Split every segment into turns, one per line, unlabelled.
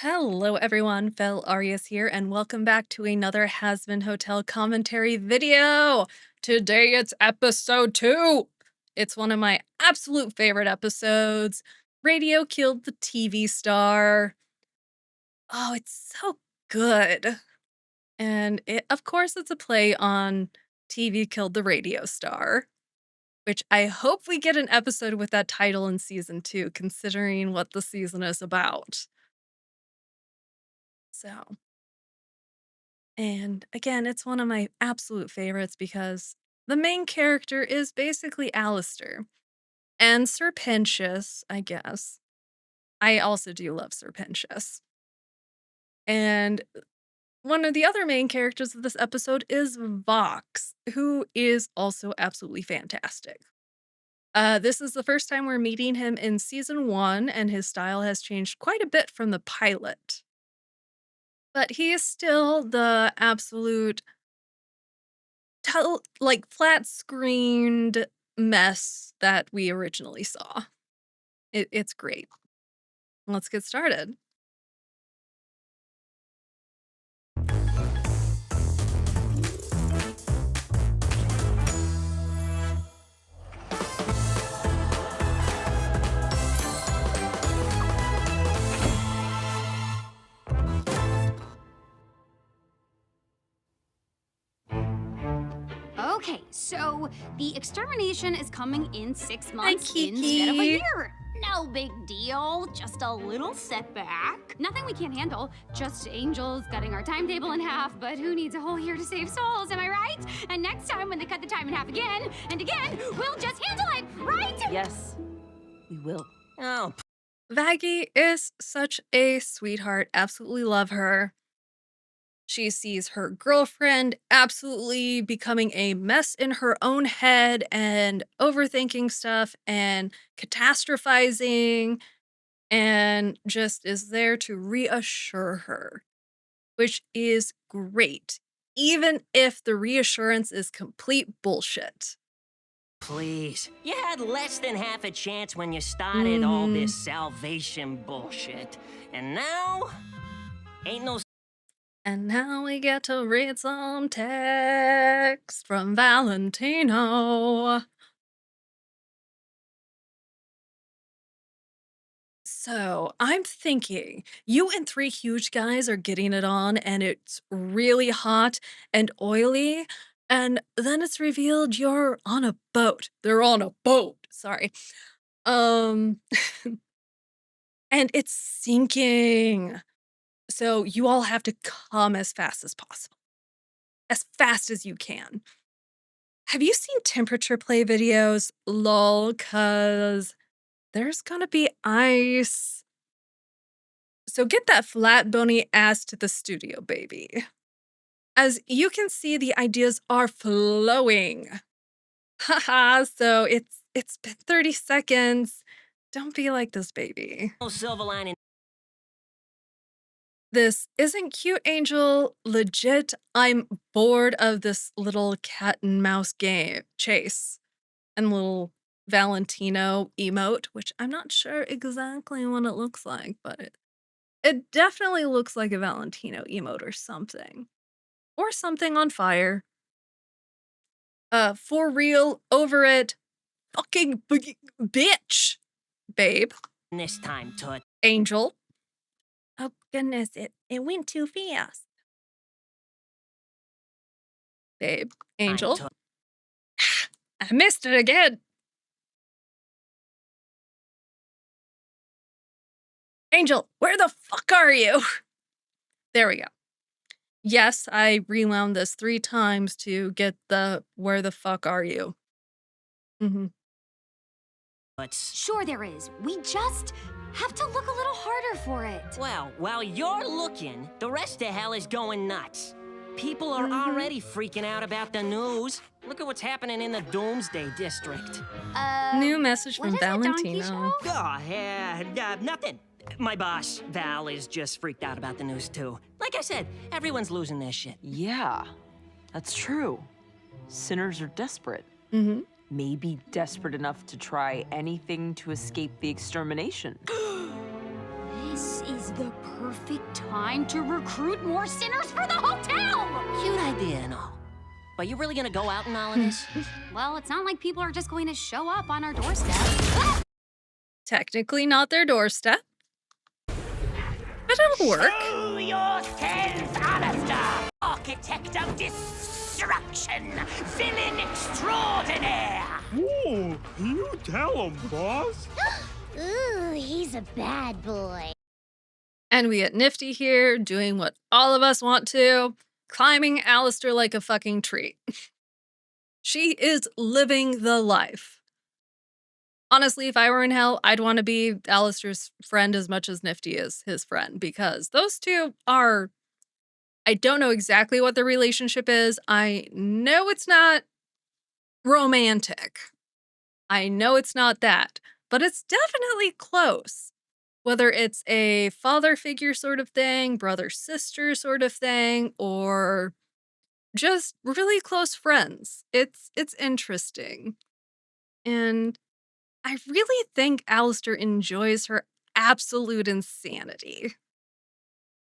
Hello, everyone. Fel Arias here, and welcome back to another Hazbin Hotel commentary video. Today it's episode 2. It's one of my absolute favorite episodes. Radio killed the TV star. Oh, it's so good. And of course, it's a play on TV killed the radio star, which I hope we get an episode with that title in season 2, considering what the season is about. So. And again, it's one of my absolute favorites because the main character is basically Alastor and Sir Pentious, I guess. I also do love Sir Pentious. And one of the other main characters of this episode is Vox, who is also absolutely fantastic. This is the first time we're meeting him in season 1, and his style has changed quite a bit from the pilot. But he is still the absolute like flat screened mess that we originally saw. It's great. Let's get started.
Okay, so the extermination is coming in 6 months
Kiki.
instead of a year. No big deal, just a little setback. Nothing we can't handle, just angels cutting our timetable in half, but who needs a whole year to save souls, am I right? And next time when they cut the time in half again and again, we'll just handle it, right?
Yes, we will.
Oh,
Vaggie is such a sweetheart. Absolutely love her. She sees her girlfriend absolutely becoming a mess in her own head and overthinking stuff and catastrophizing and just is there to reassure her, which is great, even if the reassurance is complete bullshit.
please. You had less than half a chance when you started all this salvation bullshit. And now, ain't no
And now we get to read some text from Valentino. So I'm thinking you and 3 huge guys are getting it on, and it's really hot and oily. And then it's revealed you're on a boat. They're on a boat. Sorry. Um, and it's sinking. So you all have to come as fast as possible. As fast as you can. Have you seen temperature play videos? Lol, cuz there's gonna be ice. So get that flat bony ass to the studio, baby. As you can see, the ideas are flowing. Haha, so it's been 30 seconds. Don't be like this, baby.
silver lining.
This isn't cute, Angel. Legit, I'm bored of this little cat and mouse game chase and little Valentino emote, which I'm not sure exactly what it looks like, but it definitely looks like a Valentino emote or something. Or something on fire. For real, over it. Fucking bitch, babe.
This time, Tut.
Angel. Oh goodness, it went too fast. Babe, Angel.
Tut.
I missed it again. Angel, where the fuck are you? There we go. Yes, I rewound this 3 times to get the where the fuck are you?
Sure there is. We just have to look a little harder for it.
Well, while you're looking, the rest of hell is going nuts. People are already freaking out about the news. Look at what's happening in the Doomsday District.
New message
What
from
is it, Donkey
Valentino.
Show?
Oh, yeah, nothing. My boss, Val, is just freaked out about the news, too. Like I said, everyone's losing their shit.
Yeah, that's true. Sinners are desperate. Maybe desperate enough to try anything to escape the extermination.
This is the perfect time to recruit more sinners for the hotel!
Cute idea and all. But you really gonna go out in all of this?
Well, it's not like people are just going to show up on our doorstep.
Technically not their doorstep, but it'll work.
Show yourself, Alastor, architect of destruction, villain extraordinaire.
Ooh, you tell him, boss.
Ooh, he's a bad boy.
And we get Nifty here doing what all of us want to, climbing Alastor like a fucking tree. She is living the life. Honestly, if I were in hell, I'd want to be Alastor's friend as much as Nifty is his friend, because those two are... I don't know exactly what their relationship is. I know it's not romantic. I know it's not that, but it's definitely close. Whether it's a father figure sort of thing, brother-sister sort of thing, or just really close friends. It's interesting. And I really think Alastor enjoys her absolute insanity.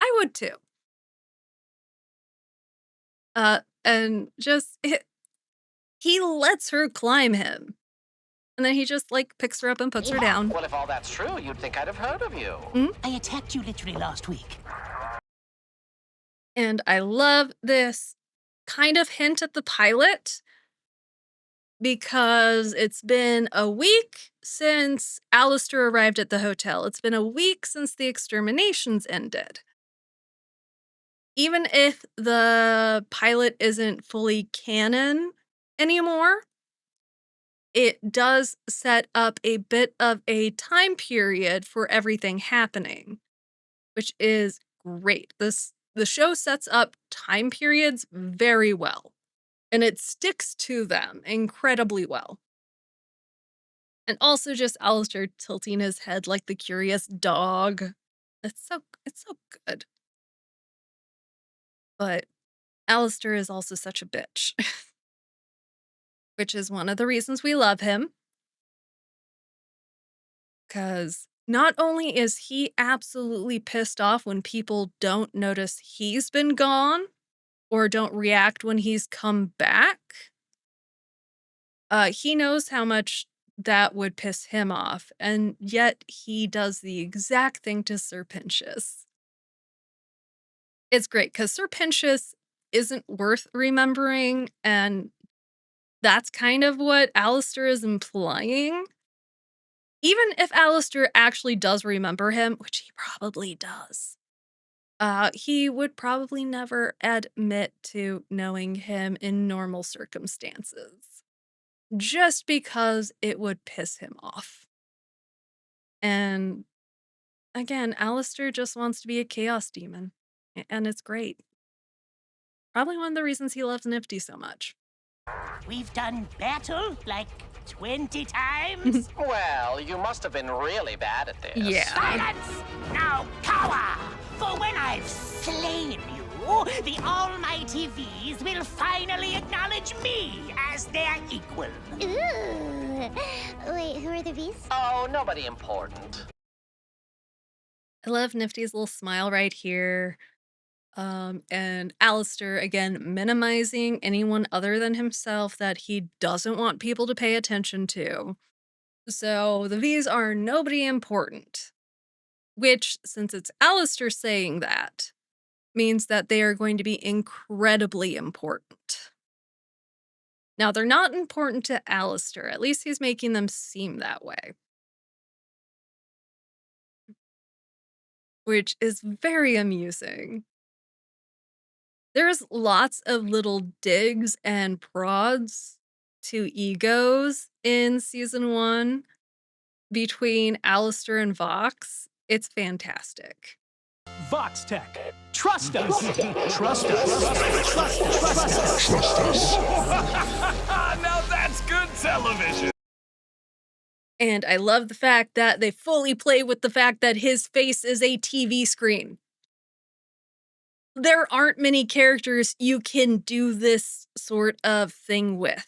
I would too. And just, he lets her climb him. And then he just, like, picks her up and puts her down.
Well, if all that's true, you'd think I'd have heard of you.
I attacked you literally last week.
And I love this kind of hint at the pilot, because it's been a week since Alastor arrived at the hotel. It's been a week since the exterminations ended. Even if the pilot isn't fully canon anymore, it does set up a bit of a time period for everything happening, which is great. The show sets up time periods very well, and it sticks to them incredibly well. And also just Alastor tilting his head like the curious dog. It's so good. But Alastor is also such a bitch, which is one of the reasons we love him. Because not only is he absolutely pissed off when people don't notice he's been gone or don't react when he's come back, he knows how much that would piss him off, and yet he does the exact thing to Sir Pinchas. It's great, because Sir Pinchas isn't worth remembering, and that's kind of what Alastor is implying. Even if Alastor actually does remember him, which he probably does, he would probably never admit to knowing him in normal circumstances, just because it would piss him off. And again, Alastor just wants to be a chaos demon, and it's great. Probably one of the reasons he loves Nifty so much.
We've done battle like 20 times.
Well, you must have been really bad at this.
Yeah.
Silence! Now cower! For when I've slain you, the almighty V's will finally acknowledge me as their equal.
Ooh. Wait, who are the beasts?
Oh, nobody important.
I love Nifty's little smile right here. And Alastor, again, minimizing anyone other than himself that he doesn't want people to pay attention to. So the V's are nobody important. Which, since it's Alastor saying that, means that they are going to be incredibly important. Now, they're not important to Alastor. At least he's making them seem that way. Which is very amusing. There's lots of little digs and prods to egos in season 1 between Alastor and Vox. It's fantastic.
Vox Tech. Trust us. Trust us. Trust us. Trust us. Now that's good television.
And I love the fact that they fully play with the fact that his face is a TV screen. There aren't many characters you can do this sort of thing with.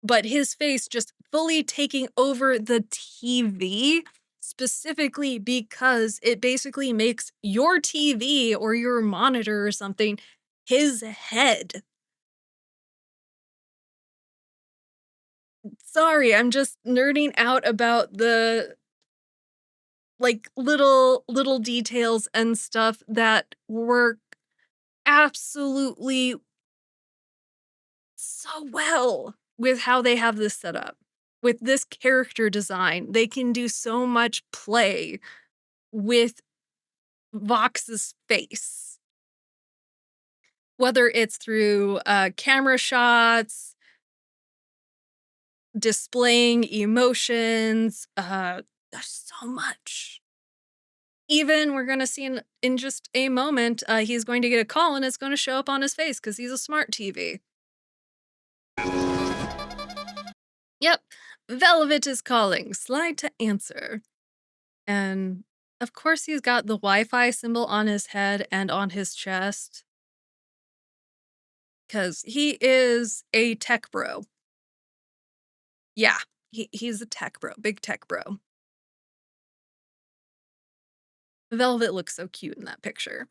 But his face just fully taking over the TV specifically because it basically makes your TV or your monitor or something his head. Sorry, I'm just nerding out about the like little details and stuff that work absolutely so well with how they have this set up. With this character design, they can do so much play with Vox's face. Whether it's through camera shots, displaying emotions, there's so much. Even we're gonna see in just a moment, he's going to get a call and it's gonna show up on his face because he's a smart TV. Yep, Velvet is calling. Slide to answer. And of course, he's got the Wi-Fi symbol on his head and on his chest. Because he is a tech bro. Yeah, he's a tech bro, big tech bro. Velvet looks so cute in that picture.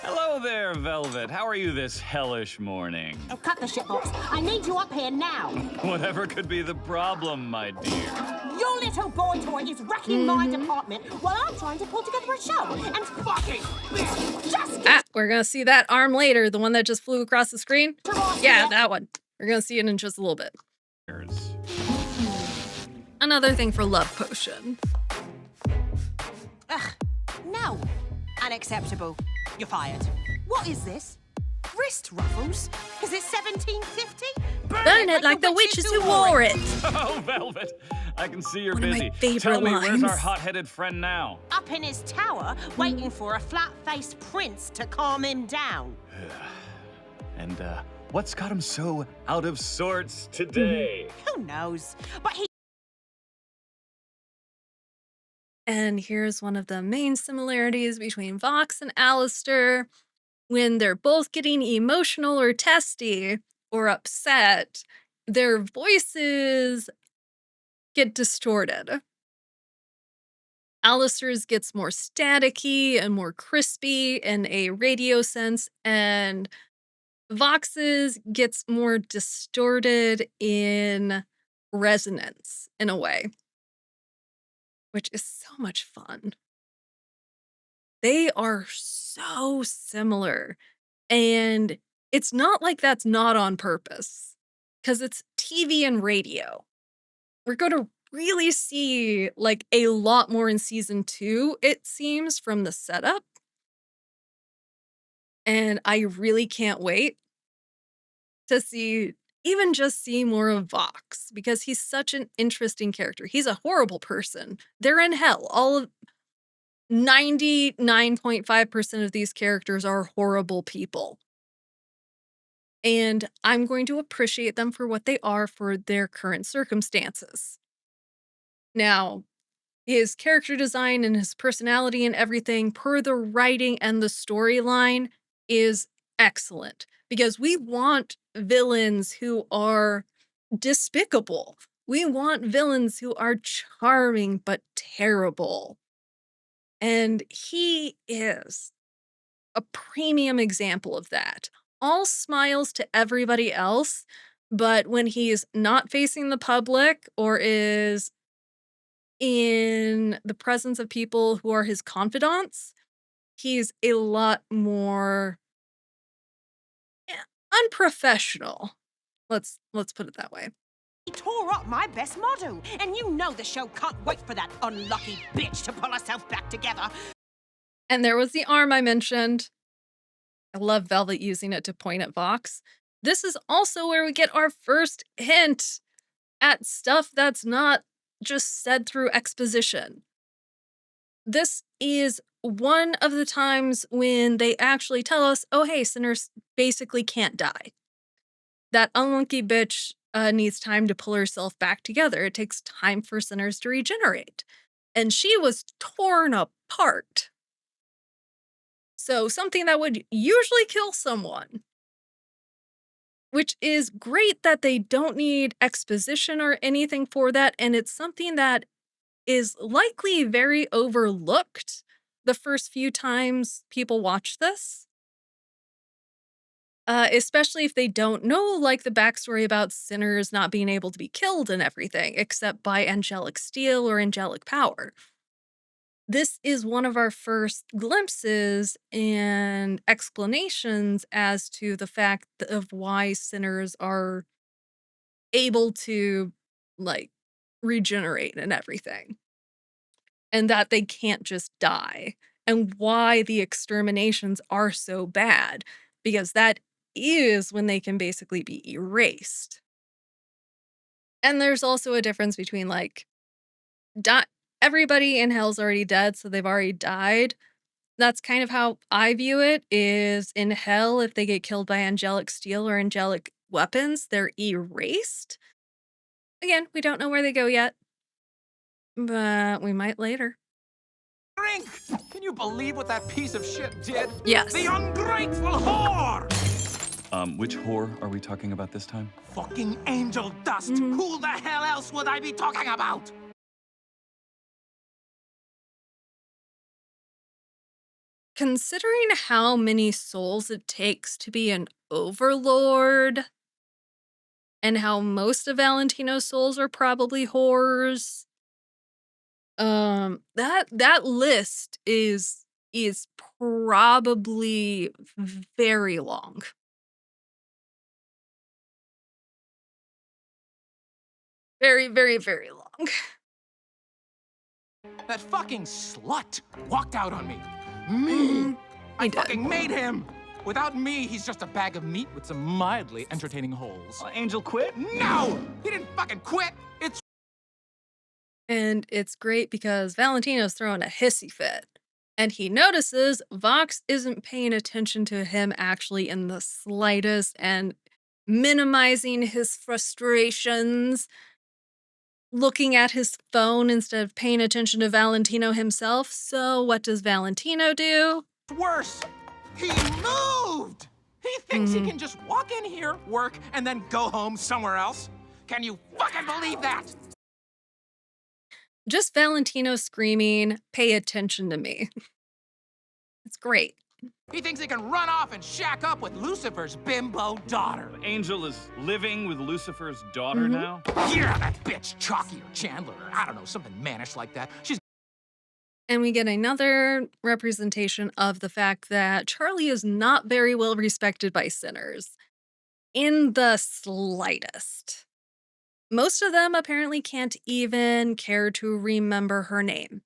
Hello there, Velvet. How are you this hellish morning?
Oh, cut the shit box. I need you up here now.
Whatever could be the problem, my dear.
Your little boy toy is wrecking my department while I'm trying to pull together a show. And fucking just
We're gonna see that arm later, the one that just flew across the screen. Yeah, that one. We're gonna see it in just a little bit. Another thing for Love Potion.
Ugh, no. Unacceptable. You're fired. What is this? Wrist ruffles? Is it 1750?
Burn it like the witches who wore it.
Oh, Velvet, I can see you're
One of my
busy.
favorite
Tell me, where's
lines.
our hot-headed friend now?
Up in his tower, waiting for a flat-faced prince to calm him down.
And, what's got him so out of sorts today?
Who knows? But he...
And here's one of the main similarities between Vox and Alastor. When they're both getting emotional or testy or upset, their voices get distorted. Alastor's gets more staticky and more crispy in a radio sense, and Vox's gets more distorted in resonance in a way, which is so much fun. They are so similar, and it's not like that's not on purpose, because it's TV and radio. We're going to really see like a lot more in season 2, it seems, from the setup. And I really can't wait to see, even just see more of Vox, because he's such an interesting character. He's a horrible person. They're in hell. All of 99.5% of these characters are horrible people. And I'm going to appreciate them for what they are for their current circumstances. Now, his character design and his personality and everything, per the writing and the storyline, is excellent. Because we want villains who are despicable. We want villains who are charming but terrible. And he is a premium example of that. All smiles to everybody else, but when he's not facing the public or is in the presence of people who are his confidants, he's a lot more unprofessional. Let's put it that way.
He tore up my best model, and you know the show can't wait for that unlucky bitch to pull herself back together.
And there was the arm I mentioned. I love Velvet using it to point at Vox. This is also where we get our first hint at stuff that's not just said through exposition. This is one of the times when they actually tell us, oh, hey, sinners basically can't die. That unlucky bitch needs time to pull herself back together. It takes time for sinners to regenerate. And she was torn apart. So something that would usually kill someone which is great that they don't need exposition or anything for that, and it's something that is likely very overlooked the first few times people watch this. Especially if they don't know, like, the backstory about sinners not being able to be killed and everything, except by angelic steel or angelic power. This is one of our first glimpses and explanations as to the fact of why sinners are able to, like, regenerate and everything, and that they can't just die, and why the exterminations are so bad, because that is when they can basically be erased. And there's also a difference between, like, di everybody in hell's already dead, so they've already died. That's kind of how I view it, is in hell, if they get killed by angelic steel or angelic weapons, they're erased. Again, we don't know where they go yet, but we might later.
Drink! Can you believe what that piece of shit did?
Yes.
The ungrateful whore!
Which whore are we talking about this time?
Fucking angel dust! Who the hell else would I be talking about?
Considering how many souls it takes to be an overlord, and how most of Valentino's souls are probably whores, that list is probably very long. Very, very, very long.
That fucking slut walked out on me. Me! I
he did.
fucking made him! Without me, he's just a bag of meat with some mildly entertaining holes.
Angel quit?
No! He didn't fucking quit! It's
And it's great because Valentino's throwing a hissy fit. And he notices Vox isn't paying attention to him actually in the slightest and minimizing his frustrations, looking at his phone instead of paying attention to Valentino himself. So what does Valentino do?
worse. He moved! He thinks he can just walk in here, work, and then go home somewhere else? Can you fucking believe that?
Just Valentino screaming, "Pay attention to me." It's great.
He thinks he can run off and shack up with Lucifer's bimbo daughter.
Angel is living with Lucifer's daughter now?
Yeah, that bitch, Chalky or Chandler, or I don't know, something mannish like that. She's
And we get another representation of the fact that Charlie is not very well respected by sinners. In the slightest. Most of them apparently can't even care to remember her name.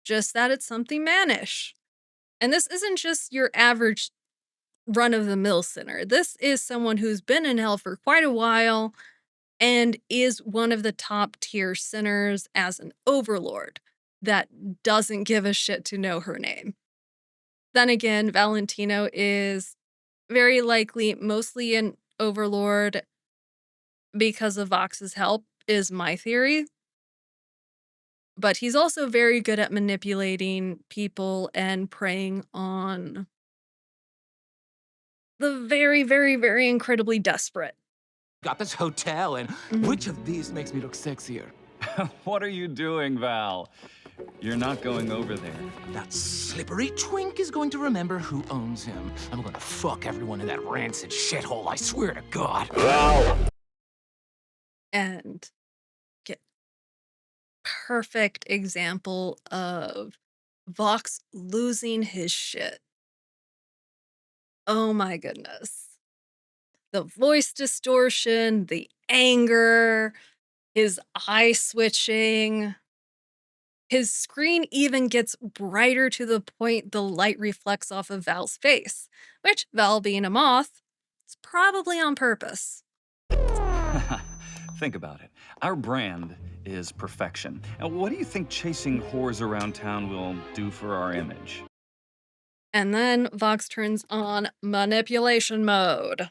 Just that it's something mannish. And this isn't just your average run-of-the-mill sinner. This is someone who's been in hell for quite a while and is one of the top-tier sinners as an overlord that doesn't give a shit to know her name. Then again, Valentino is very likely mostly an overlord because of Vox's help, is my theory. But he's also very good at manipulating people and preying on the very, very, very incredibly desperate.
got this hotel, and which of these makes me look sexier?
What are you doing, Val? You're not going over there.
That slippery twink is going to remember who owns him. I'm gonna fuck everyone in that rancid shithole, I swear to God.
And get perfect example of Vox losing his shit. Oh my goodness. The voice distortion, the anger, his eye switching. His screen even gets brighter to the point the light reflects off of Val's face, which, Val being a moth, is probably on purpose.
Think about it. Our brand is perfection. And what do you think chasing whores around town will do for our image?
And then Vox turns on manipulation mode.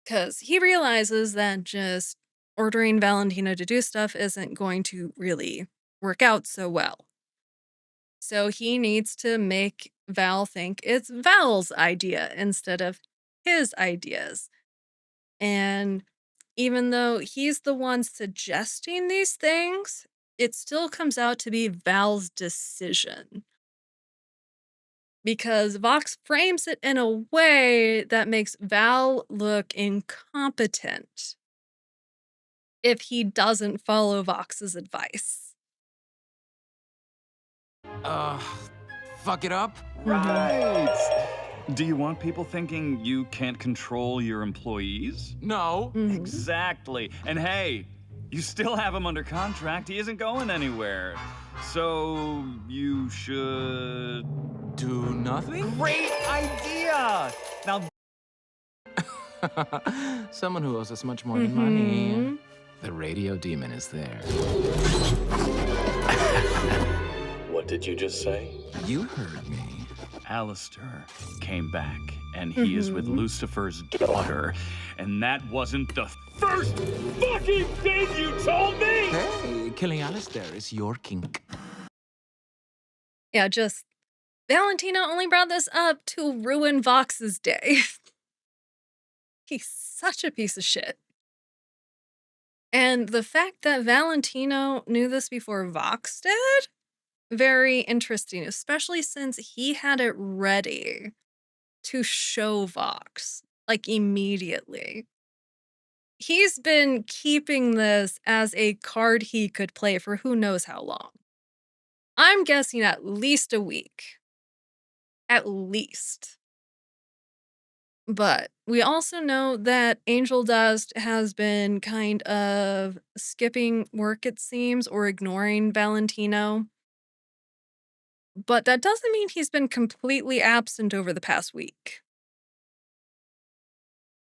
Because he realizes that just ordering Valentino to do stuff isn't going to really work out so well. So he needs to make Val think it's Val's idea instead of his ideas. And even though he's the one suggesting these things, it still comes out to be Val's decision. Because Vox frames it in a way that makes Val look incompetent if he doesn't follow Vox's advice.
Uh, fuck it up?
Right! Do you want people thinking you can't control your employees?
No.
Exactly. And hey, you still have him under contract. He isn't going anywhere. So you should
Do nothing?
Great idea! Now,
Someone who owes us much more than money. The radio demon is there.
What did you just say?
You heard me.
Alastor came back, and he is with Lucifer's daughter. And that wasn't the first fucking thing you told me!
Hey, killing Alastor is your kink.
Yeah, just Valentino only brought this up to ruin Vox's day. He's such a piece of shit. And the fact that Valentino knew this before Vox did, very interesting, especially since he had it ready to show Vox, like, immediately. He's been keeping this as a card he could play for who knows how long. I'm guessing at least a week. At least. But we also know that Angel Dust has been kind of skipping work, it seems, or ignoring Valentino. But that doesn't mean he's been completely absent over the past week.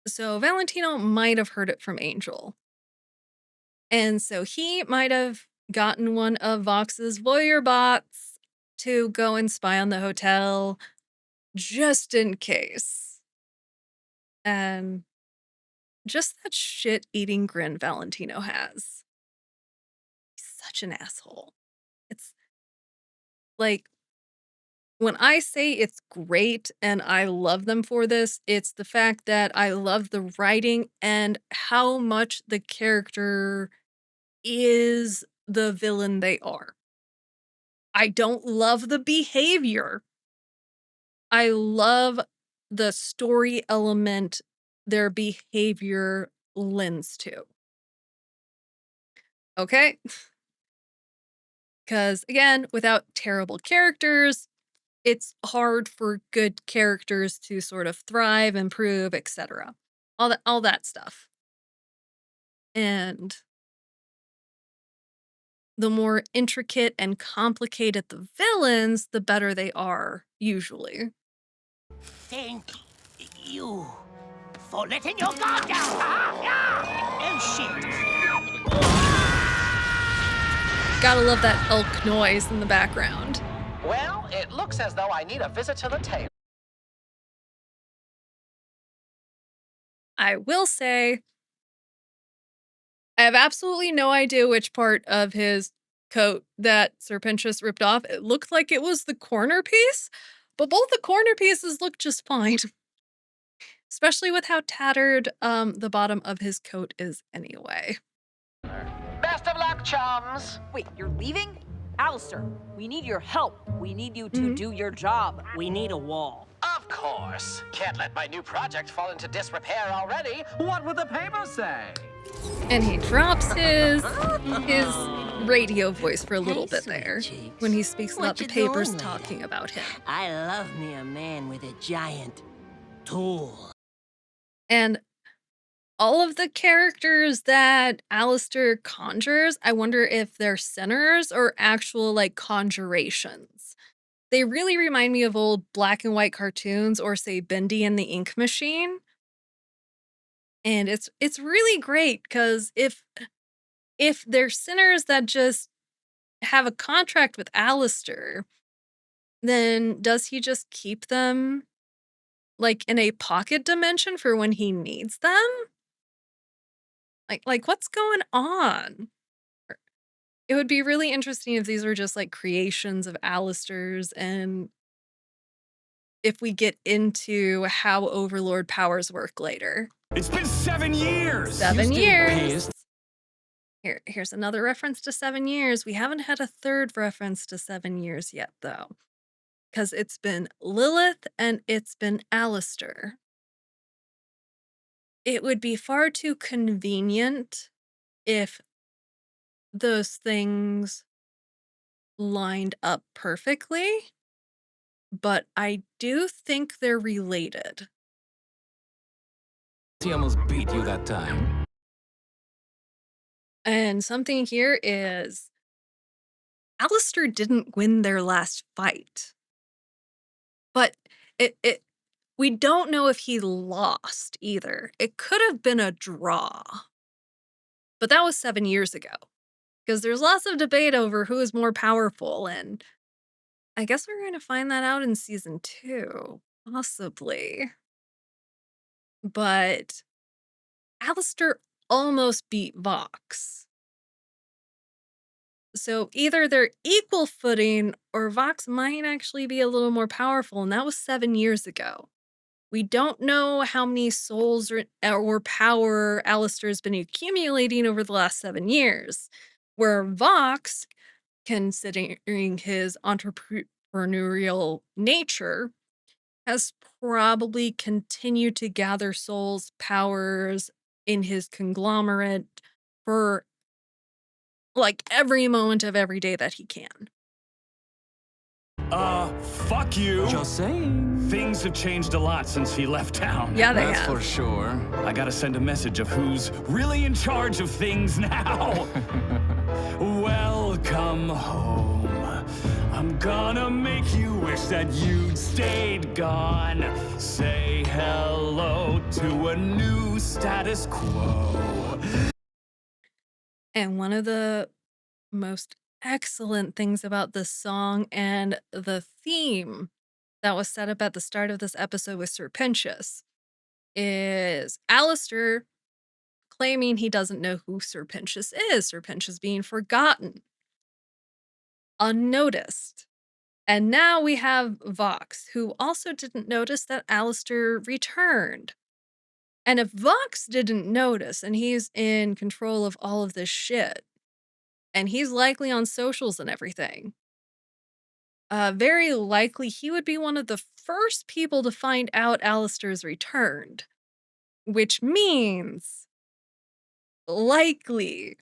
So Valentino might have heard it from Angel. And so he might have gotten one of Vox's voyeur bots to go and spy on the hotel just in case. And just that shit-eating grin Valentino has. He's such an asshole. It's like, when I say it's great and I love them for this, it's the fact that I love the writing and how much the character is the villain they are. I don't love the behavior. I love the story element their behavior lends to. Okay? Because, again, without terrible characters, it's hard for good characters to sort of thrive, improve, etc. All that stuff. And the more intricate and complicated the villains, the better they are, usually.
Thank you for letting your guard down. Oh, shit.
Gotta love that elk noise in the background.
Well, it looks as though I need a visit to the tailor.
I will say, I have absolutely no idea which part of his coat that Serpentius ripped off. It looked like it was the corner piece, but both the corner pieces look just fine. Especially with how tattered the bottom of his coat is anyway.
Best of luck, chums.
Wait, you're leaving? Alastor, we need your help. We need you to do your job.
We need a wall.
Of course. Can't let my new project fall into disrepair already. What would the paper say?
And he drops his radio voice for a little bit
sweet
there
cheeks.
when he speaks
What
about the
you
papers
doing there?
talking about him.
I love me a man with a giant tool.
And all of the characters that Alastor conjures, I wonder if they're sinners or actual, like, conjurations. They really remind me of old black and white cartoons or, say, Bendy and the Ink Machine. And it's really great because if they're sinners that just have a contract with Alastor, then does he just keep them, like, in a pocket dimension for when he needs them? Like what's going on? It would be really interesting if these were just, like, creations of Alastor's and if we get into how Overlord powers work later.
It's been 7 years!
7
still
years.
pissed?
Here's another reference to 7 years. We haven't had a third reference to 7 years yet, though, because it's been Lilith and it's been Alastor. It would be far too convenient if those things lined up perfectly, but I do think they're related.
He almost beat you that time.
And something here is Alastor didn't win their last fight. But it we don't know if he lost either. It could have been a draw. But that was 7 years ago. Because there's lots of debate over who is more powerful, and I guess we're going to find that out in season 2, possibly. But Alastor almost beat Vox. So either they're equal footing or Vox might actually be a little more powerful, and that was 7 years ago. We don't know how many souls or power Alastor's been accumulating over the last 7 years, where Vox, considering his entrepreneurial nature, has probably continued to gather souls, powers in his conglomerate for like every moment of every day that he can.
Fuck you.
Just saying.
Things have changed a lot since he left town.
Yeah, they
That's
have.
for sure.
I gotta send a message of who's really in charge of things now. Welcome home. I'm gonna make you wish that you'd stayed gone. Say hello to a new status quo.
And one of the most excellent things about this song and the theme that was set up at the start of this episode with Serpentius is Alastor claiming he doesn't know who Serpentius is, Serpentius being forgotten, unnoticed. And now we have Vox, who also didn't notice that Alastor returned. And if Vox didn't notice and he's in control of all of this shit, and he's likely on socials and everything, very likely he would be one of the first people to find out Alastor's returned, which means likely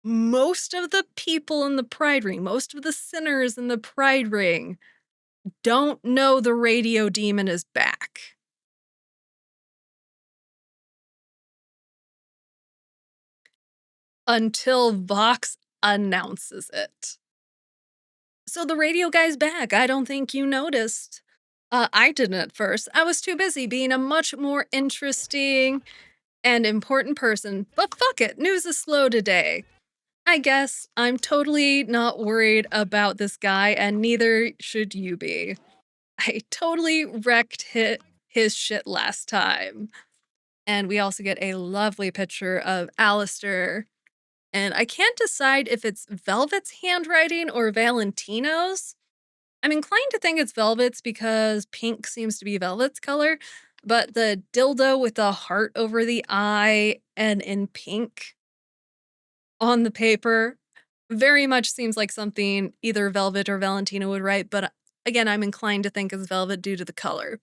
most of the people in the Pride Ring, most of the sinners in the Pride Ring don't know the radio demon is back. Until Vox announces it. So the radio guy's back. I don't think you noticed. I didn't at first. I was too busy being a much more interesting and important person. But fuck it, news is slow today. I guess I'm totally not worried about this guy, and neither should you be. I totally wrecked his shit last time. And we also get a lovely picture of Alastor. And I can't decide if it's Velvet's handwriting or Valentino's. I'm inclined to think it's Velvet's because pink seems to be Velvet's color, but the dildo with the heart over the eye and in pink on the paper very much seems like something either Velvet or Valentino would write, but again, I'm inclined to think it's Velvet due to the color.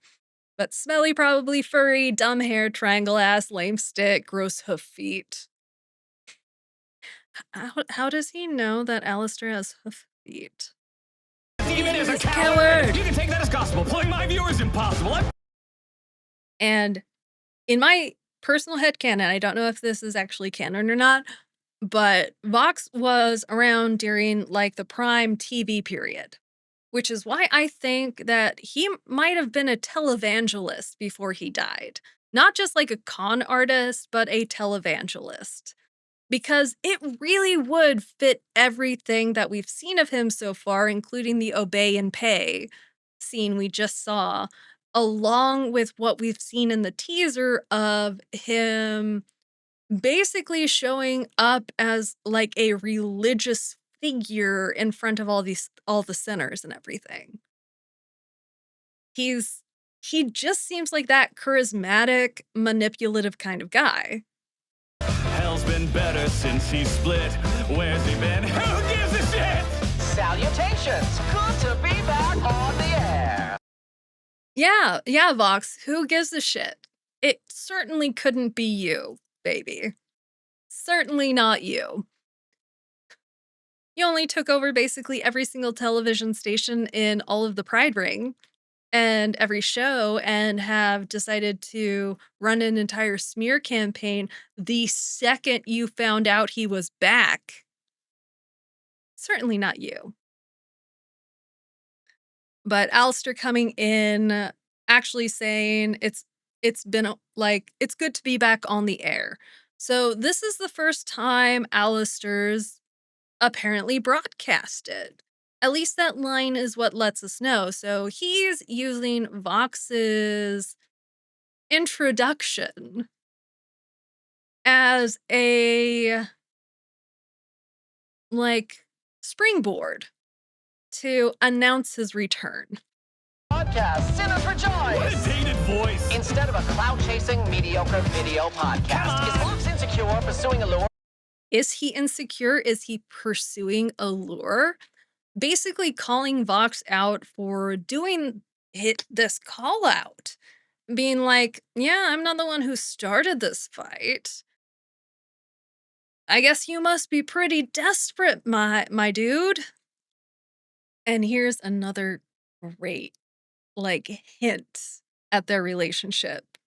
But smelly, probably furry, dumb hair, triangle ass, lame stick, gross hoof feet. How does he know that Alastor has hoof feet?
Demon is a
He's a
coward.
coward.
You can take that as gospel. Pulling my view is impossible.
And in my personal headcanon, I don't know if this is actually canon or not, but Vox was around during like the prime TV period, which is why I think that he might have been a televangelist before he died. Not just like a con artist, but a televangelist. Because it really would fit everything that we've seen of him so far, including the obey and pay scene we just saw, along with what we've seen in the teaser of him basically showing up as like a religious figure in front of all the sinners and everything. He's He just seems like that charismatic, manipulative kind of guy.
Hell's been better since he split. Where's he been? Who gives a shit?
Salutations! Good to be back on the air.
Yeah, Vox, who gives a shit? It certainly couldn't be you, baby. Certainly not you. You only took over basically every single television station in all of the Pride Ring and every show and have decided to run an entire smear campaign the second you found out he was back. Certainly not you. But Alastor coming in, actually saying it's been like it's good to be back on the air. So this is the first time Alastor's apparently broadcasted. At least that line is what lets us know. So he's using Vox's introduction as a like springboard to announce his return.
Podcast, sinners rejoice!
What a dated voice!
Instead of a clout-chasing, mediocre video podcast, is Vox insecure pursuing a lure?
Is he insecure? Is he pursuing a lure? Basically calling Vox out for doing this call out. Being like, yeah, I'm not the one who started this fight. I guess you must be pretty desperate, my dude. And here's another great, hint at their relationship.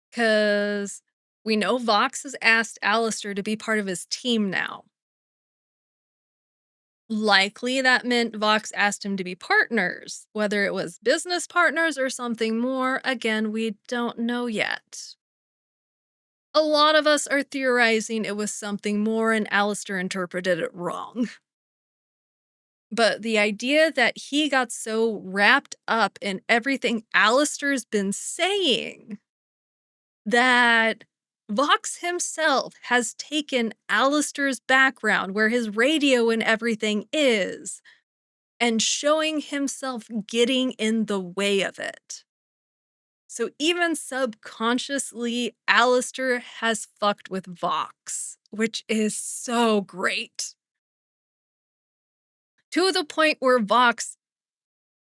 Because we know Vox has asked Alastor to be part of his team now. Likely that meant Vox asked him to be partners. Whether it was business partners or something more, again, we don't know yet. A lot of us are theorizing it was something more and Alastor interpreted it wrong. But the idea that he got so wrapped up in everything Alastor's been saying that Vox himself has taken Alastor's background, where his radio and everything is, and showing himself getting in the way of it. So even subconsciously, Alastor has fucked with Vox, which is so great. To the point where Vox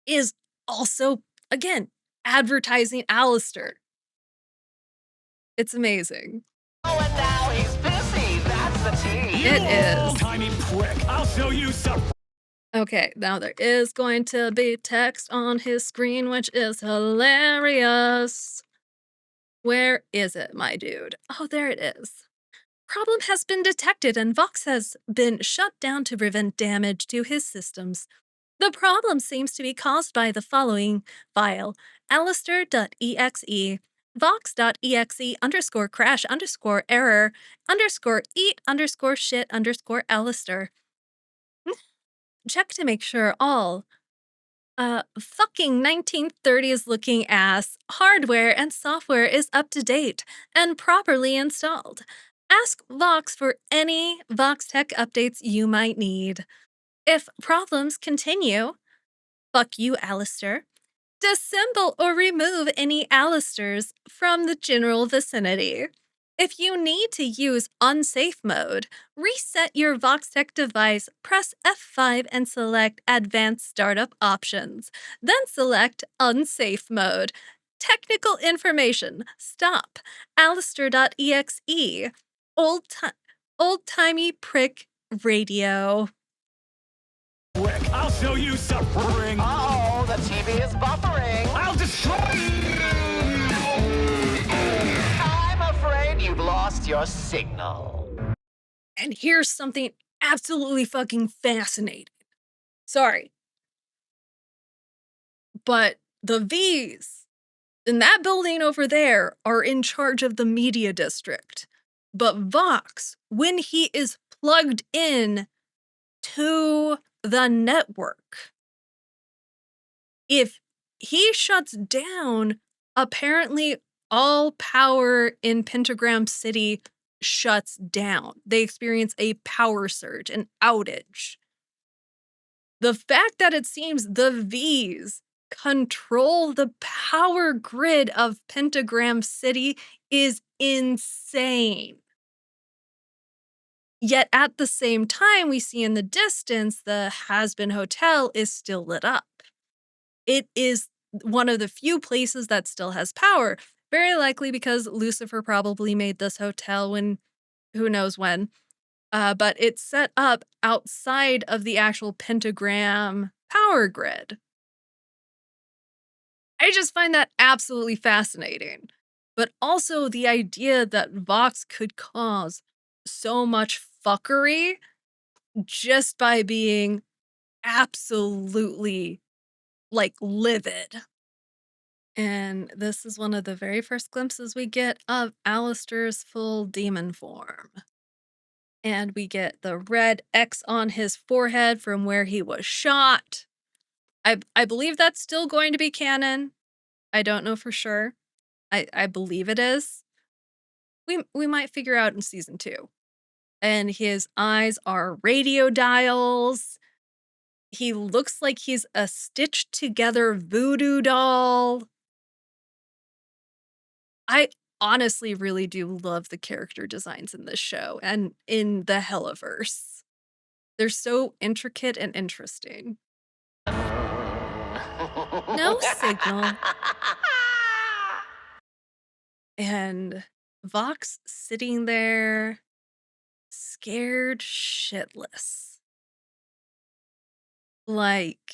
is also, again, advertising Alastor. It's amazing.
Oh, and now he's pissy. That's the tea.
It is.
Old-timey prick. I'll show you some.
Okay, now there is going to be text on his screen, which is hilarious. Where is it, my dude? Oh, there it is. Problem has been detected and Vox has been shut down to prevent damage to his systems. The problem seems to be caused by the following file: alastor.exe, vox.exe underscore crash underscore error underscore eat underscore shit underscore Alastor. Check to make sure all fucking 1930s looking ass hardware and software is up to date and properly installed. Ask Vox for any Vox Tech updates you might need. If problems continue, fuck you, Alastor. Disassemble or remove any Alastors from the general vicinity. If you need to use unsafe mode, reset your VoxTech device, press F5 and select Advanced Startup Options. Then select Unsafe Mode. Technical information. Stop. Alastor.exe. Old-timey prick radio.
Prick. I'll show you suffering.
Uh-oh, the TV is buffering.
I'll destroy you.
I'm afraid you've lost your signal.
And here's something absolutely fucking fascinating. Sorry. But the V's in that building over there are in charge of the media district. But Vox, when he is plugged in to the network, if he shuts down, apparently all power in Pentagram City shuts down. They experience a power surge, an outage. The fact that it seems the V's control the power grid of Pentagram City is insane. Yet at the same time, we see in the distance the Hazbin Hotel is still lit up. It is one of the few places that still has power, very likely because Lucifer probably made this hotel when who knows when. But it's set up outside of the actual pentagram power grid. I just find that absolutely fascinating. But also the idea that Vox could cause so much fuckery just by being absolutely, like, livid. And this is one of the very first glimpses we get of Alastor's full demon form. And we get the red X on his forehead from where he was shot. I believe that's still going to be canon. I don't know for sure. I believe it is. We might figure out in season 2. And his eyes are radio dials. He looks like he's a stitched together voodoo doll. I honestly really do love the character designs in this show and in the Hellaverse. They're so intricate and interesting. No signal. And Vox sitting there, scared shitless. Like,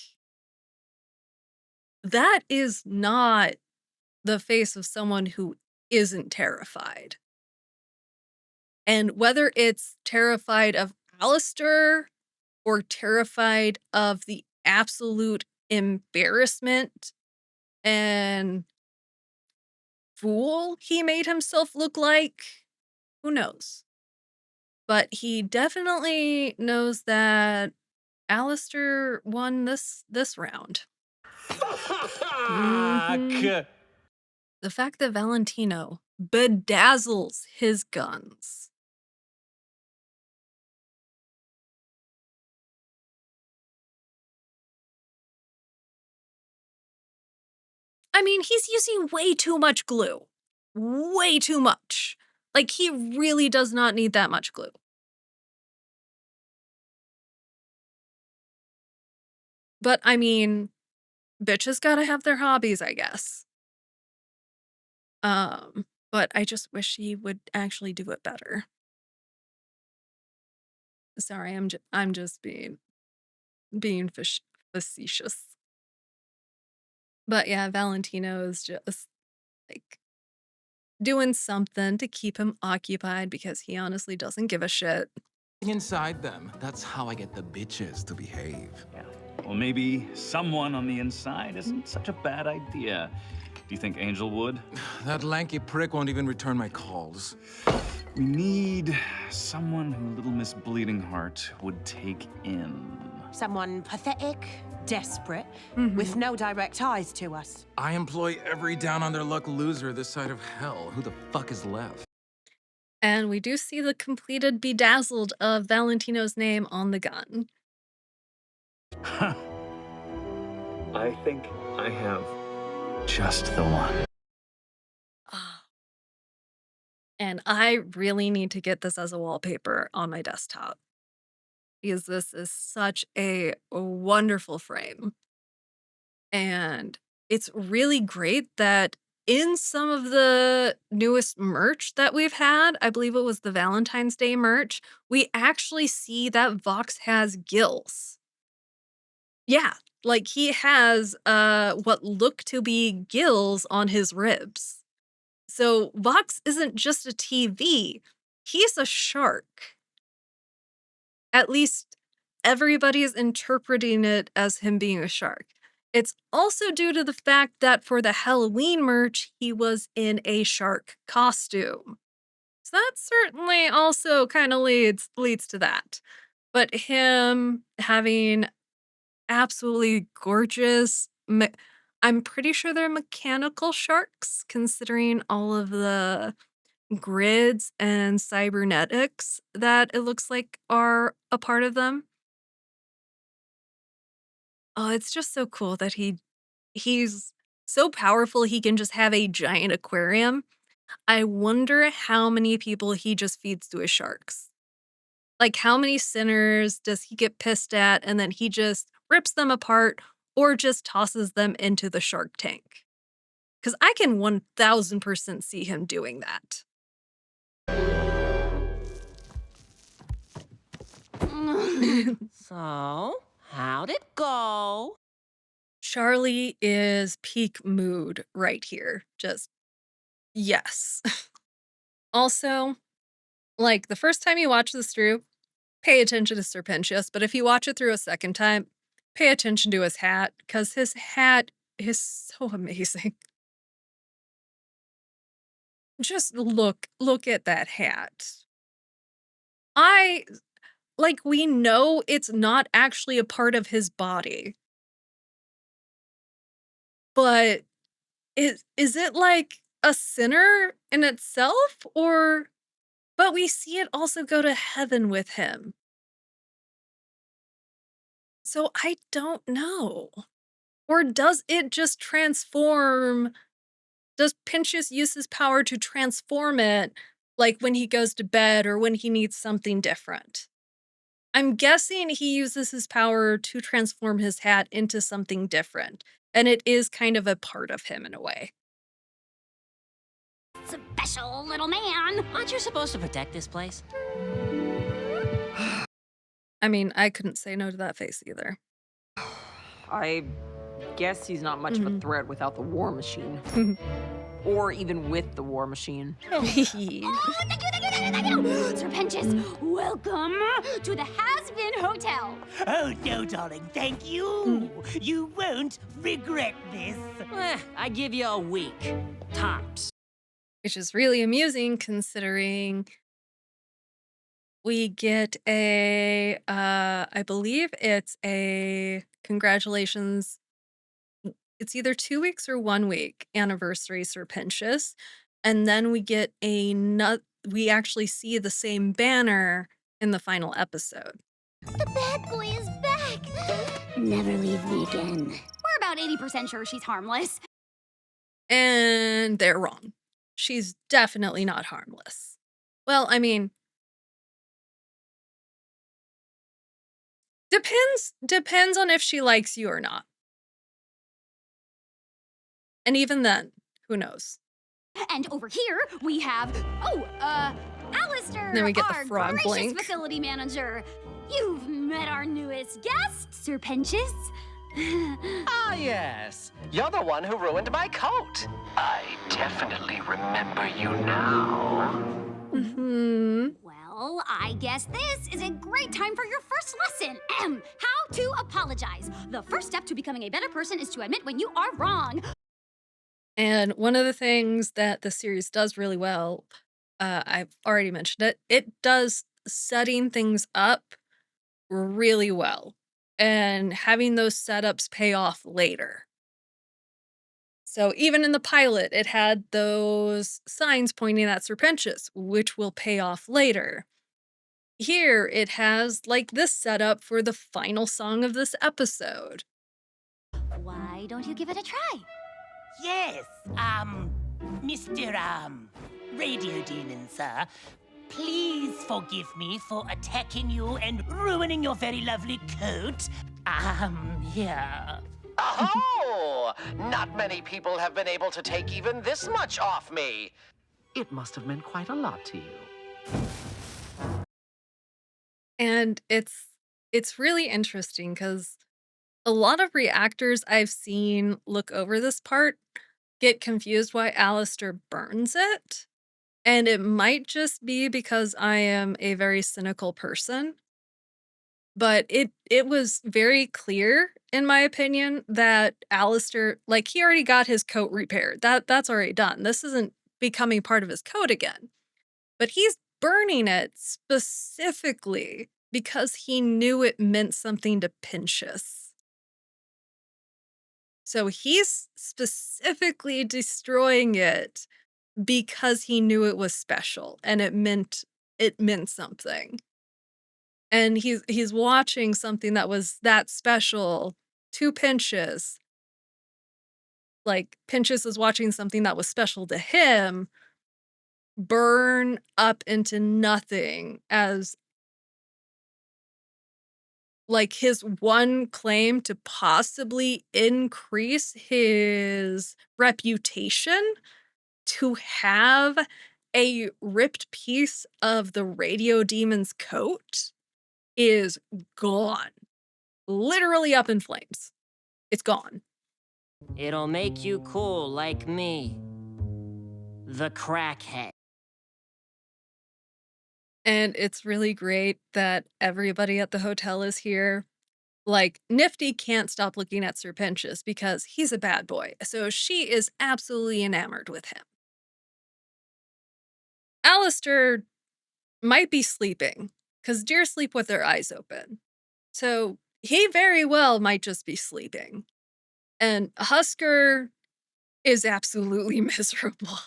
that is not the face of someone who isn't terrified. And whether it's terrified of Alastor or terrified of the absolute embarrassment and fool he made himself look like, who knows? But he definitely knows that Alastor won this round. Mhm. The fact that Valentino bedazzles his guns. I mean, he's using way too much glue. Way too much. Like, he really does not need that much glue. But, I mean, bitches gotta have their hobbies, I guess. But I just wish he would actually do it better. Sorry, I'm just being facetious. But yeah, Valentino is just, like, doing something to keep him occupied because he honestly doesn't give a shit.
Inside them, that's how I get the bitches to behave.
Yeah. Well, maybe someone on the inside isn't such a bad idea. Do you think Angel would?
That lanky prick won't even return my calls.
We need someone who Little Miss Bleeding Heart would take in.
Someone pathetic, desperate, with no direct ties to us.
I employ every down-on-their-luck loser this side of hell. Who the fuck is left?
And we do see the completed bedazzled of Valentino's name on the gun.
I think I have just the one.
And I really need to get this as a wallpaper on my desktop. Because this is such a wonderful frame. And it's really great that in some of the newest merch that we've had, I believe it was the Valentine's Day merch, we actually see that Vox has gills. Yeah, like he has what look to be gills on his ribs. So Vox isn't just a TV, he's a shark. At least everybody is interpreting it as him being a shark. It's also due to the fact that for the Halloween merch, he was in a shark costume. So that certainly also kind of leads to that. But him having absolutely gorgeous, I'm pretty sure they're mechanical sharks, considering all of the grids and cybernetics that it looks like are a part of them. Oh, it's just so cool that he He's so powerful he can just have a giant aquarium. I wonder how many people he just feeds to his sharks. Like, how many sinners does he get pissed at and then he just rips them apart or just tosses them into the shark tank? Because I can 1000% see him doing that.
So, how'd it go?
Charlie is peak mood right here. Just, yes. Also, like, the first time you watch this through, pay attention to Serpentius, but if you watch it through a second time, pay attention to his hat, because his hat is so amazing. Just look at that hat. I like, we know it's not actually a part of his body, but is it like a sinner in itself? Or but we see it also go to heaven with him. So I don't know. Or does it just transform? Does Pinchas use his power to transform it, like when he goes to bed or when he needs something different? I'm guessing he uses his power to transform his hat into something different, and it is kind of a part of him in a way.
Special little man.
Aren't you supposed to protect this place?
I mean, I couldn't say no to that face either.
I guess he's not much of a threat without the war machine. Or even with the war machine.
Oh, thank you, thank you. Serpentius, welcome to the Hazbin Hotel.
Oh, no, darling, thank you. You won't regret this.
I give you a week. Tops.
Which is really amusing considering we get a, I believe it's a congratulations. It's either 2 weeks or 1 week anniversary Serpentius, and then we get we actually see the same banner in the final episode.
The bad boy is back. Never leave me again.
We're about 80% sure she's harmless.
And they're wrong. She's definitely not harmless. Well, I mean, depends on if she likes you or not. And even then, who knows?
And over here we have, Alastor,
Then we get the
our
frog
gracious
blink.
facility manager. You've met our newest guest, Serpentius.
Ah, yes. You're the one who ruined my coat. I definitely remember you now.
Well, I guess this is a great time for your first lesson. How to apologize. The first step to becoming a better person is to admit when you are wrong.
And one of the things that the series does really well, I've already mentioned it does setting things up really well and having those setups pay off later. So even in the pilot, it had those signs pointing at Serpentius, which will pay off later. Here, it has like this setup for the final song of this episode.
Why don't you give it a try?
Yes, Mr. Radio Demon, sir. Please forgive me for attacking you and ruining your very lovely coat. Yeah.
Oh! Not many people have been able to take even this much off me. It must have meant quite a lot to you.
And it's really interesting because a lot of reactors I've seen look over this part get confused why Alastor burns it. And it might just be because I am a very cynical person. But it was very clear, in my opinion, that Alastor, like, he already got his coat repaired. That's already done. This isn't becoming part of his coat again. But he's burning it specifically because he knew it meant something to Pinchas. So he's specifically destroying it because he knew it was special and it meant something. And he's watching something that was that special to Pinchas like Pinchas is watching something that was special to him burn up into nothing as like his one claim to possibly increase his reputation to have a ripped piece of the radio demon's coat is gone. Literally up in flames. It's gone.
It'll make you cool like me. The crackhead.
And it's really great that everybody at the hotel is here. Like, Nifty can't stop looking at Sir Pentious because he's a bad boy, so she is absolutely enamored with him. Alastor might be sleeping, because deer sleep with their eyes open. So he very well might just be sleeping. And Husker is absolutely miserable.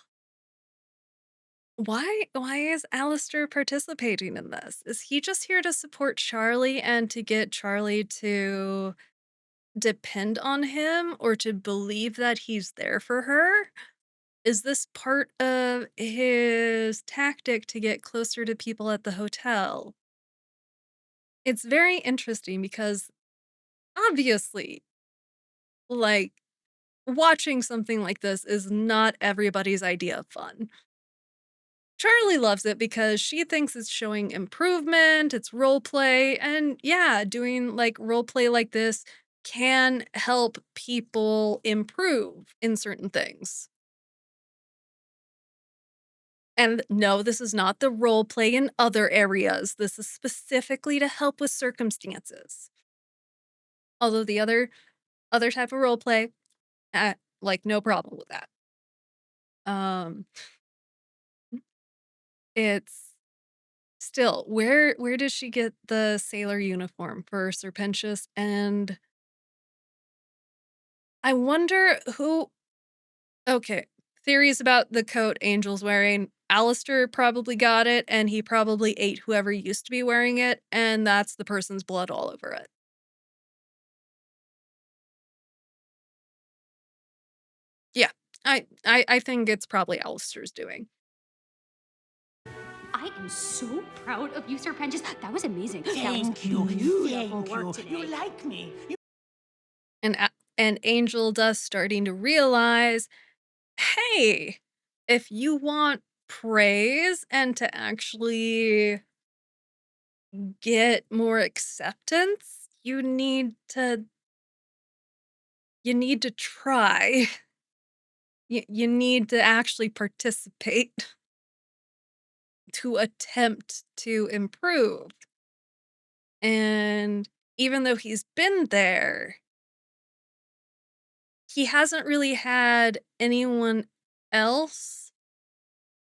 Why is Alastor participating in this? Is he just here to support Charlie and to get Charlie to depend on him or to believe that he's there for her? Is this part of his tactic to get closer to people at the hotel? It's very interesting because obviously, like, watching something like this is not everybody's idea of fun. Charlie loves it because she thinks it's showing improvement, it's role play, and yeah, doing like role play like this can help people improve in certain things. And no, this is not the role play in other areas. This is specifically to help with circumstances. Although the other type of role play, like no problem with that. Um it's still, where does she get the sailor uniform for Serpentius? And I wonder who okay, theories about the coat Angel's wearing. Alistair probably got it, and he probably ate whoever used to be wearing it, and that's the person's blood all over it. Yeah, I think it's probably Alistair's doing.
I am so proud of you, Sir Pentious. That was amazing. That was
Thank you.
beautiful
Thank
work
you.
today.
You like me.
And Angel Dust starting to realize, hey, if you want praise and to actually get more acceptance, you need to try. You need to actually participate to attempt to improve. And even though he's been there, he hasn't really had anyone else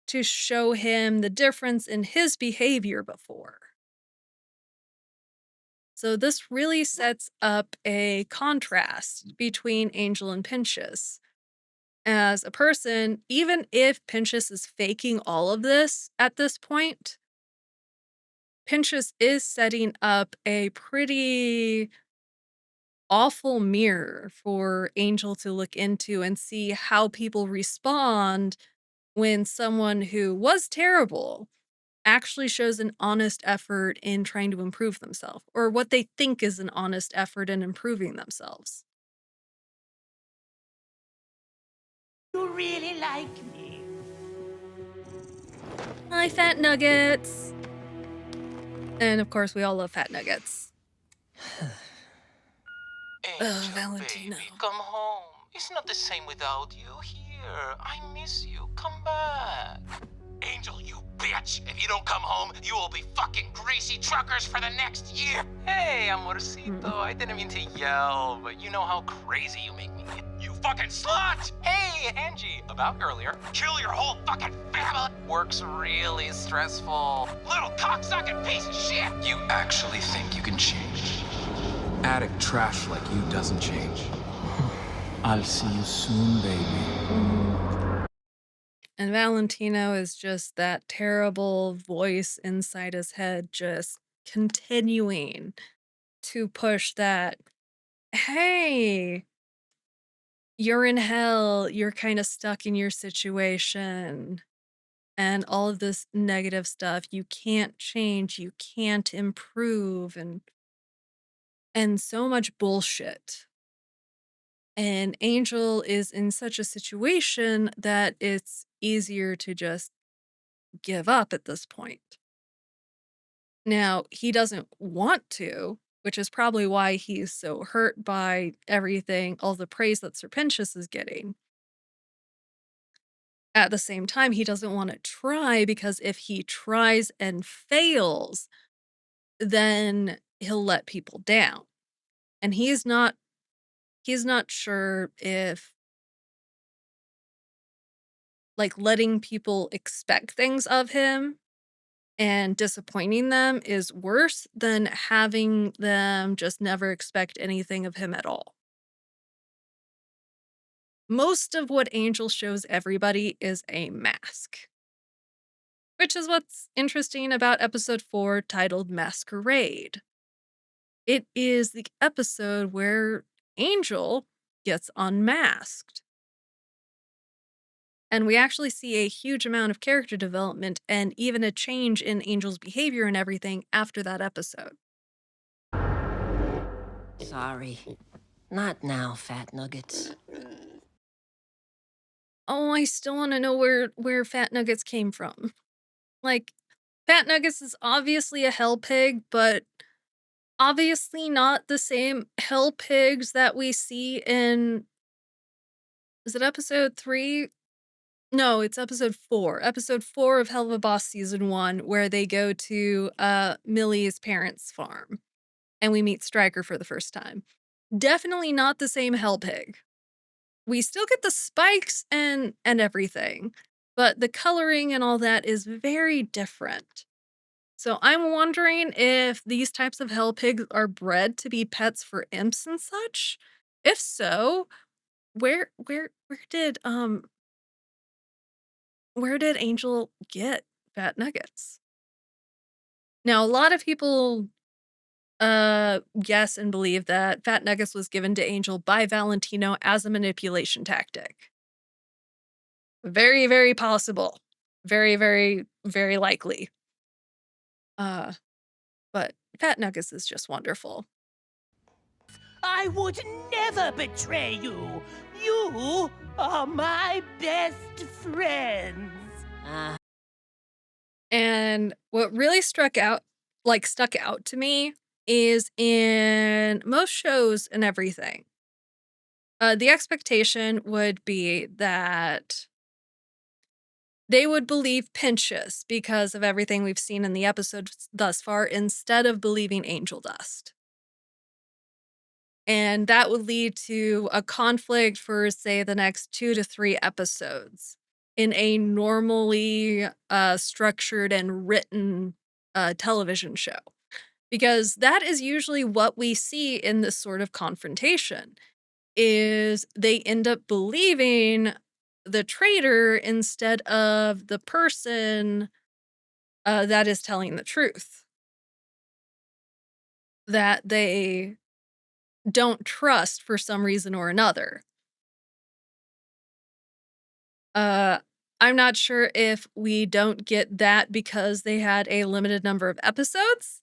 to show him the difference in his behavior before. So this really sets up a contrast between Angel and Pinchas. As a person, even if Pinchas is faking all of this at this point, Pinchas is setting up a pretty awful mirror for Angel to look into and see how people respond when someone who was terrible actually shows an honest effort in trying to improve themselves, or what they think is an honest effort in improving themselves.
You really like me.
Hi, Fat Nuggets! And of course, we all love Fat Nuggets.
Angel,
Valentino.
baby, come home. It's not the same without you here. I miss you. Come back. Angel, you bitch! If you don't come home, you will be fucking greasy truckers for the next year! Hey, amorcito, I didn't mean to yell, but you know how crazy you make me. You fucking slut! Hey, Angie, about earlier, kill your whole fucking family! Work's really stressful. Little cocksucking piece of shit!
You actually think you can change? Attic trash like you doesn't change. I'll see you soon, baby.
And Valentino is just that terrible voice inside his head, just continuing to push that, hey, you're in hell, you're kind of stuck in your situation, and all of this negative stuff. You can't change, you can't improve, and so much bullshit. And Angel is in such a situation that it's easier to just give up at this point. Now, he doesn't want to, which is probably why he's so hurt by everything, all the praise that Serpentius is getting. At the same time, he doesn't want to try because if he tries and fails, then he'll let people down. And he's not sure if like letting people expect things of him and disappointing them is worse than having them just never expect anything of him at all. Most of what Angel shows everybody is a mask. Which is what's interesting about episode 4 titled Masquerade. It is the episode where Angel gets unmasked. And we actually see a huge amount of character development and even a change in Angel's behavior and everything after that episode.
Sorry. Not now, Fat Nuggets.
Oh, I still want to know where Fat Nuggets came from. Like, Fat Nuggets is obviously a hell pig, but obviously not the same hell pigs that we see in... Is it episode 3? No, it's episode 4. Episode 4 of Hell of a Boss season 1, where they go to Millie's parents' farm. And we meet Stryker for the first time. Definitely not the same hell pig. We still get the spikes and everything, but the coloring and all that is very different. So I'm wondering if these types of hell pigs are bred to be pets for imps and such. If so, where did Angel get Fat Nuggets? Now, a lot of people guess and believe that Fat Nuggets was given to Angel by Valentino as a manipulation tactic. Very, very possible. Very, very, very likely. But Fat Nuggets is just wonderful.
I would never betray you. You are my best friends.
And what really stuck out to me is in most shows and everything. The expectation would be that they would believe Pinchus because of everything we've seen in the episode thus far, instead of believing Angel Dust. And that would lead to a conflict for, say, the next 2 to 3 episodes in a normally structured and written television show. Because that is usually what we see in this sort of confrontation, is they end up believing the traitor instead of the person that is telling the truth. That they don't trust for some reason or another. I'm not sure if we don't get that because they had a limited number of episodes,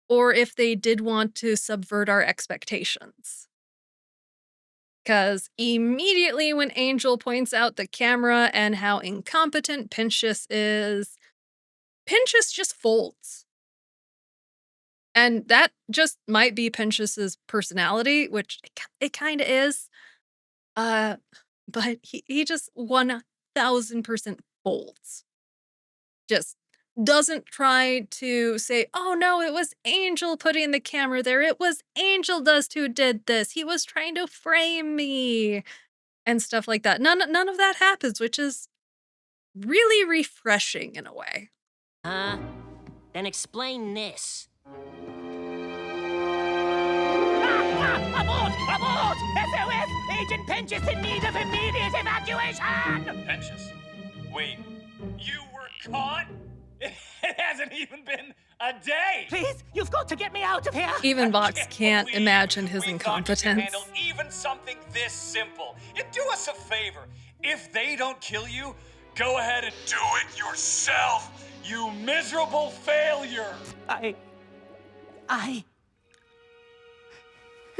or if they did want to subvert our expectations. Because immediately when Angel points out the camera and how incompetent Pinchus is, Pinchus just folds. And that just might be Pinchus's personality, which it kind of is. But he just 1000% folds. Just doesn't try to say, oh no, it was Angel putting the camera there. It was Angel Dust who did this. He was trying to frame me and stuff like that. None of that happens, which is really refreshing in a way.
Then explain this.
Abort! Abort! SOS! Agent Pinchus in need of immediate evacuation!
Pinchus, wait, you were caught? It hasn't even been a day!
Please, you've got to get me out of here!
Even Vox can't
believe
imagine his
we
incompetence.
thought you could handle even something this simple. Do us a favor. If they don't kill you, go ahead and do it yourself, you miserable failure.
I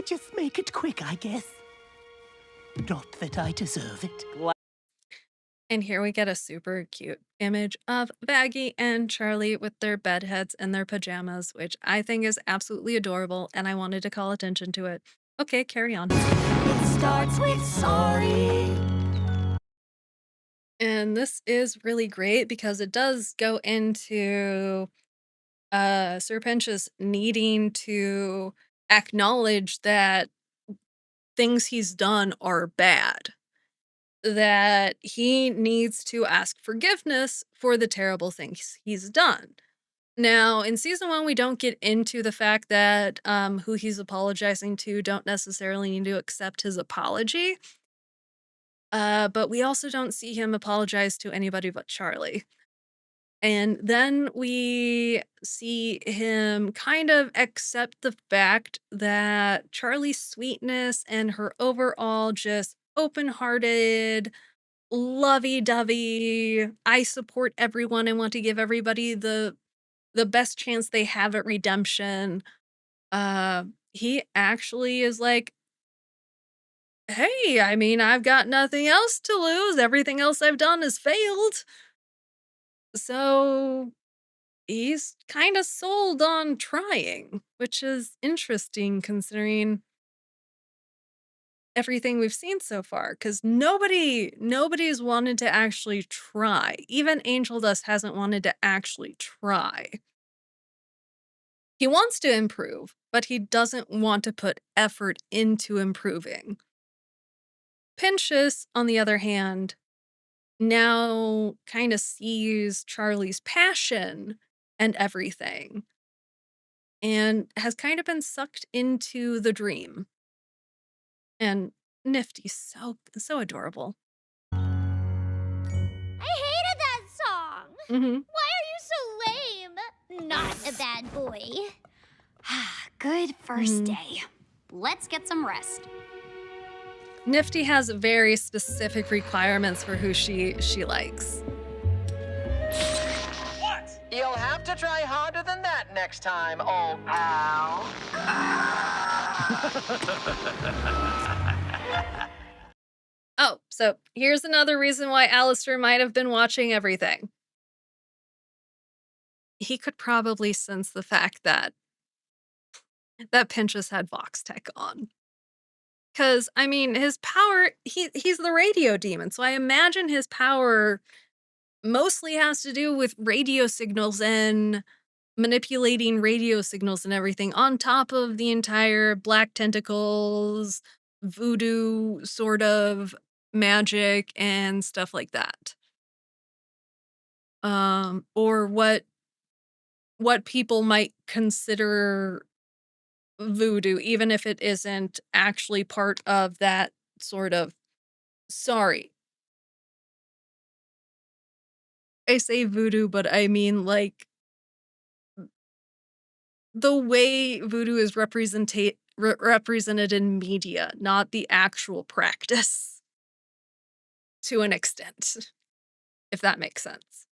just make it quick, I guess. Not that I deserve it.
And here we get a super cute image of Baggy and Charlie with their bed heads and their pajamas, which I think is absolutely adorable, and I wanted to call attention to it. Okay, carry on.
It starts with sorry.
And this is really great because it does go into Sir Pinch's needing to acknowledge that things he's done are bad. That he needs to ask forgiveness for the terrible things he's done. Now, in season 1, we don't get into the fact that who he's apologizing to don't necessarily need to accept his apology. But we also don't see him apologize to anybody but Charlie. And then we see him kind of accept the fact that Charlie's sweetness and her overall just open-hearted, lovey-dovey, I support everyone and want to give everybody the best chance they have at redemption. He actually is like, "Hey, I mean, I've got nothing else to lose. Everything else I've done has failed." So he's kind of sold on trying, which is interesting considering everything we've seen so far, because nobody's wanted to actually try. Even Angel Dust hasn't wanted to actually try. He wants to improve, but he doesn't want to put effort into improving. Pinchas, on the other hand, now kind of sees Charlie's passion and everything, and has kind of been sucked into the dream. And Nifty's so adorable.
I hated that song. Why are you so lame? Not a bad boy.
Good first day. Let's get some rest.
Nifty has very specific requirements for who she likes.
What? You'll have to try harder than that next time, old pal.
Oh, so here's another reason why Alastor might have been watching everything. He could probably sense the fact that Pinchas had Vox Tech on. Because, I mean, his power, he's the radio demon, so I imagine his power mostly has to do with radio signals and manipulating radio signals and everything, on top of the entire black tentacles, voodoo sort of magic and stuff like that. Or what people might consider voodoo, even if it isn't actually part of that sort of, sorry, I say voodoo, but I mean like the way voodoo is represented in media, not the actual practice, to an extent, if that makes sense.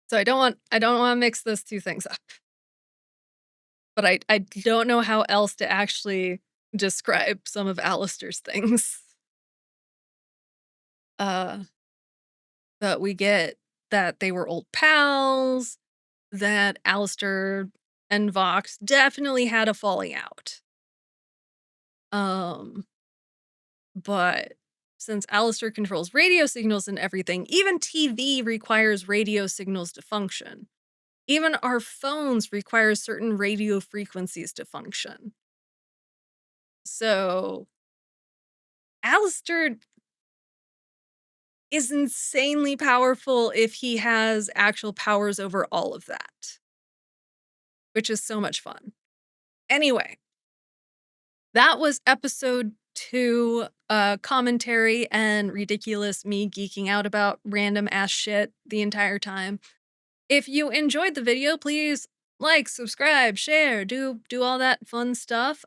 So I don't want to mix those two things up. But I don't know how else to actually describe some of Alastor's things. But we get that they were old pals, that Alastor and Vox definitely had a falling out. But since Alastor controls radio signals and everything, even TV requires radio signals to function. Even our phones require certain radio frequencies to function. So Alastor is insanely powerful if he has actual powers over all of that, which is so much fun. Anyway, that was episode 2, commentary and ridiculous me geeking out about random ass shit the entire time. If you enjoyed the video, please like, subscribe, share, do all that fun stuff.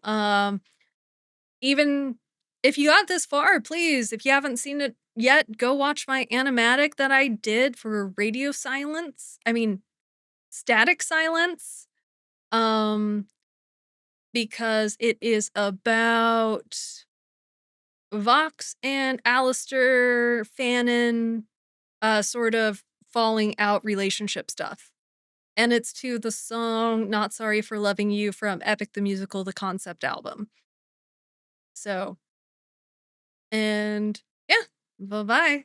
even if you got this far, please, if you haven't seen it yet, go watch my animatic that I did for radio silence. I mean, static silence. Um, because it is about Vox and Alastor Fannin sort of falling out relationship stuff. And it's to the song Not Sorry for Loving You from Epic the Musical, the concept album. So, and yeah, bye-bye.